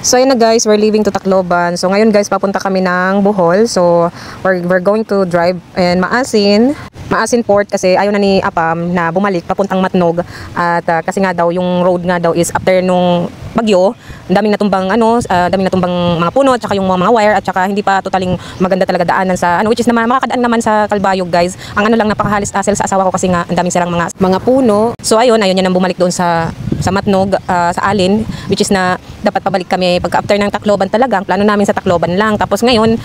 So ayun na guys, we're leaving to Tacloban. So ngayon guys, papunta kami ng Bohol. So we're going to drive in Maasin Port kasi ayaw na ni Apam na bumalik papuntang Matnog. At kasi nga daw yung road nga daw is after nung bagyo, daming natumbang daming natumbang mga puno at saka yung mga wire at saka hindi pa totaling maganda talaga daanan sa which is naman makakadaan naman sa Calbayog guys. Ang lang napakahalis-hassle sa asawa ko kasi nga ang daming sirang mga puno. So ayaw niya nang bumalik doon sa Matnog, sa Alin, which is na dapat pabalik kami pagka after ng Tacloban talaga. Ang plano namin sa Tacloban lang. Tapos ngayon,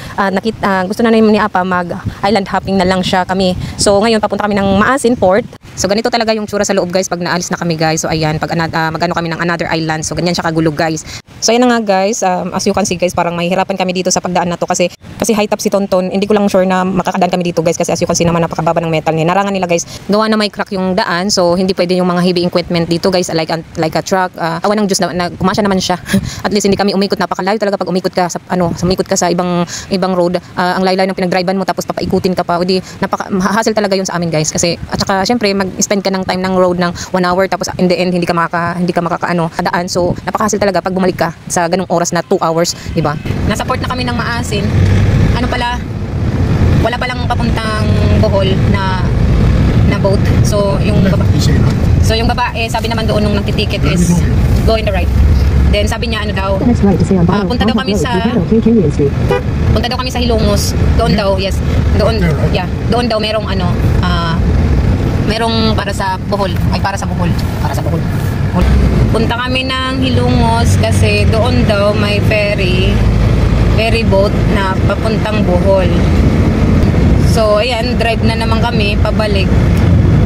gusto na namin ni Apa mag island hopping na lang siya kami. So ngayon papunta kami ng Maasin Port. So ganito talaga yung tsura sa loob guys pag naalis na kami guys. So ayan, pag magano kami ng another island. So ganyan siya kagulog guys. So ayan na nga guys, as you can see guys, parang mahihirapan kami dito sa pagdaan na to kasi high top si Tonton. Hindi ko lang sure na makakadaan kami dito guys kasi as you can see naman napakababa ng metal niya. Narangan nila guys, gawa na may crack yung daan. So hindi pwede yung mga heavy equipment dito guys like a truck. Awan ng Diyos na gumasya naman siya. At least hindi kami umikot, napakalayo talaga pag umikot ka sa umikot ka sa ibang road. Ang layo-layo ng pinagdrivean mo tapos papaikutin ka pa. Hindi hassle talaga yun sa amin guys kasi at saka syempre mag-spend ka ng time ng road ng 1 hour tapos in the end hindi ka makakadaan. So napaka-hassle talaga pag bumalik ka sa ganung oras na 2 hours, di ba? Nasa port na kami ng Maasin. Wala palang papuntang Bohol na boat. So yung babae, sabi naman doon nung nagtiticket is go in the right. Then sabi niya punta daw kami sa Hilongos. Doon daw, yes. Doon daw merong merong para sa Bohol. Para sa Bohol. Punta kami ng Hilongos kasi doon daw may ferry boat na papuntang Bohol. So ayan, drive na naman kami pabalik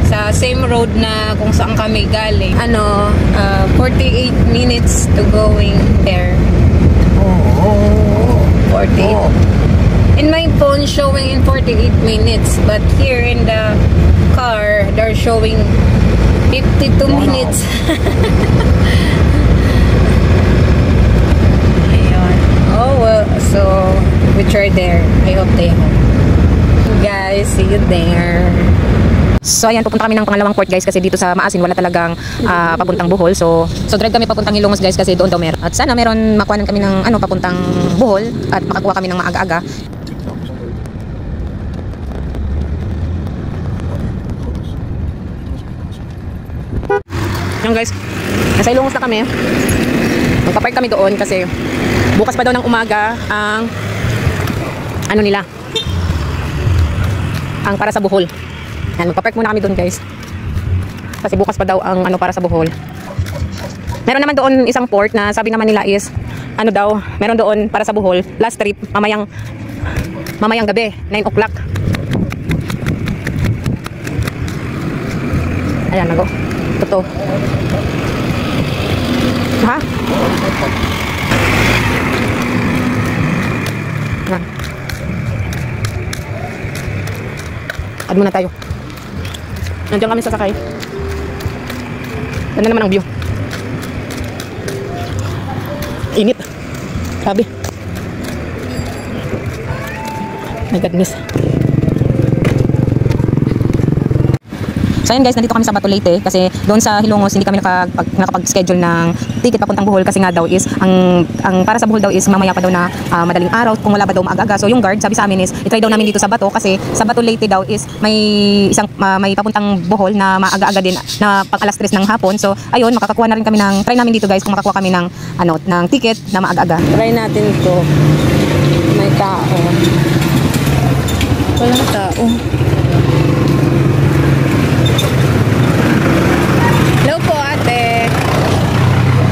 sa same road na kung saan kami galing. 48 minutes to going there. 48. In my phone showing in 48 minutes, but here in the car they're showing 52 minutes. Ayun. Oh well, so we try there. I hope they help. Guys, see you there. So ayan, pupunta kami ng pangalawang port guys kasi dito sa Maasin wala talagang papuntang Bohol. So drive kami papuntang Hilongos guys kasi doon daw meron. At sana meron makuhanan kami ng papuntang Bohol at makakuha kami ng maaga-aga. Yan guys, nasa Hilongos na kami. Magpapark kami doon kasi bukas pa daw ng umaga ang ang para sa Bohol. Yan, magpapark muna kami doon guys kasi bukas pa daw ang para sa Bohol. Meron naman doon isang port na sabi naman nila is meron doon para sa Bohol last trip mamayang gabi 9 o'clock. Ayan, totoo ha? Yan. Add muna tayo. Nandiyan kami sasakay. Ganda naman ang view. Init. Sabi. My goodness. So ayun guys, nandito kami sa Bato Leyte kasi doon sa Hilongos hindi kami nakapag-schedule ng ticket papuntang Bohol kasi nga daw is ang para sa Bohol daw is mamaya pa daw na madaling araw kung wala pa daw maaga-aga. So yung guard sabi sa amin is i-try daw namin dito sa Bato kasi sa Bato Leyte daw is may papuntang Bohol na maaga-aga din na pang alas 3 ng hapon. So ayun, makakakuha na rin kami try namin dito guys kung makakuha kami ng ticket na maaga-aga. Try natin ito. May tao. Walang tao. Hello po ate.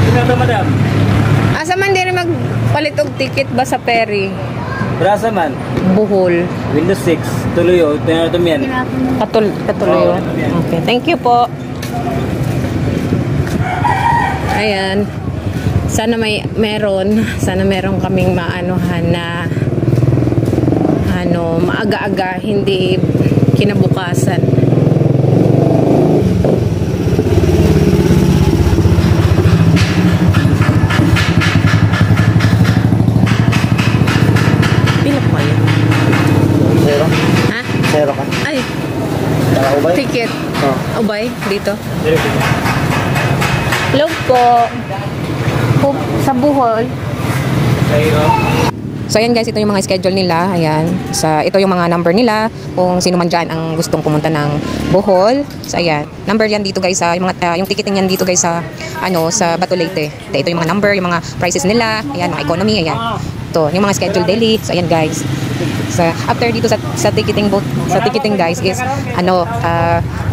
Sino madam? Asa man diri magpalit og ticket ba sa ferry? Brasa man. Bohol. Windows 6. Tuloy tumiyan. Katuloy. Okay, thank you po. Ayan. Sana meron kaming maanuhan na maaga-aga, hindi kinabukasan. Zero ka? Ay, ticket. Ubay, dito. Hello po. Sa Bohol. Cairo. So ayan guys, ito yung mga schedule nila. Ayan. Ito yung mga number nila kung sino man dyan ang gustong pumunta ng Bohol. So ayan. Number yan dito guys sa yung yung ticketing yan dito guys sa sa Bato Leyte. Ito yung mga number, yung mga prices nila. Ayan, mga economy, ayan. Ito, yung mga schedule daily. So ayan guys. So after dito sa ticketing boat, sa ticketing guys is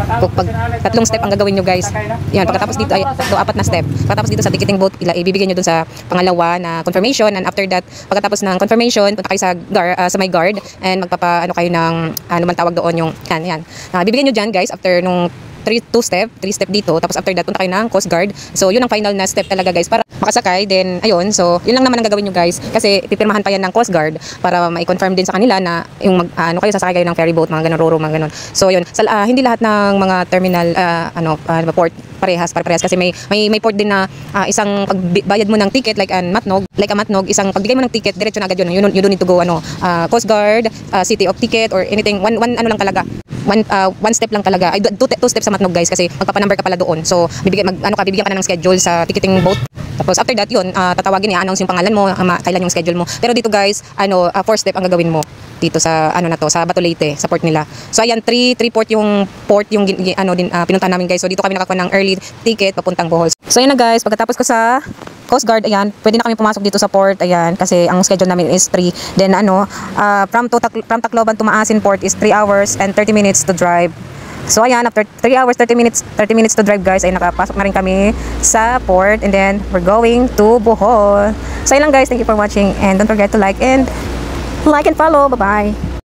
pag tatlong step ang gagawin nyo guys. Yan, pagkatapos dito ay apat na step. Pagkatapos dito sa ticketing boat, ibibigay nyo dun sa pangalawa na confirmation, and after that, pagkatapos ng confirmation, punta kayo sa may guard and kayo ng ano man tawag doon yung yan. Bibigyan nyo dyan guys after nung 3 step dito, tapos after that punta kayo ng Coast Guard. So yun ang final na step talaga guys para makasakay. Then ayun, so yun lang naman ang gagawin nyo guys kasi pipirmahan pa yan ng Coast Guard para ma-confirm din sa kanila na yung kayo sasakay kayo ng ferry boat, mga ganun, roro, mga ganun. So yun, hindi lahat ng mga terminal port parehas kasi may port din na isang pagbayad mo ng ticket like a matnog, isang pagbigay mo ng ticket diretso na agad yun. You don't need to go Coast Guard, city of ticket or anything. One ano lang talaga. One step lang talaga. Ay, two steps sa matnog guys kasi magpapa-number ka pala doon. So bibigyan ka na ng schedule sa ticketing boat. Tapos after that yun, tatawagin, i-announce yung pangalan mo, kailan yung schedule mo. Pero dito guys, 4 step ang gagawin mo dito sa sa Bato Leyte, sa port nila. So ayan, 3 port yung pinuntahan namin guys. So dito kami nakakuha ng early ticket papuntang Bohol. So ayan na guys, pagkatapos ko sa Coast Guard, ayan, pwede na kami pumasok dito sa port, ayan, kasi ang schedule namin is 3. Then from Tacloban to Maasin Port is 3 hours and 30 minutes to drive. So ayan, after 3 hours 30 minutes to drive guys, ay nakapasok na rin kami sa port, and then we're going to Bohol. So ayan lang guys, thank you for watching and don't forget to like and follow. Bye bye.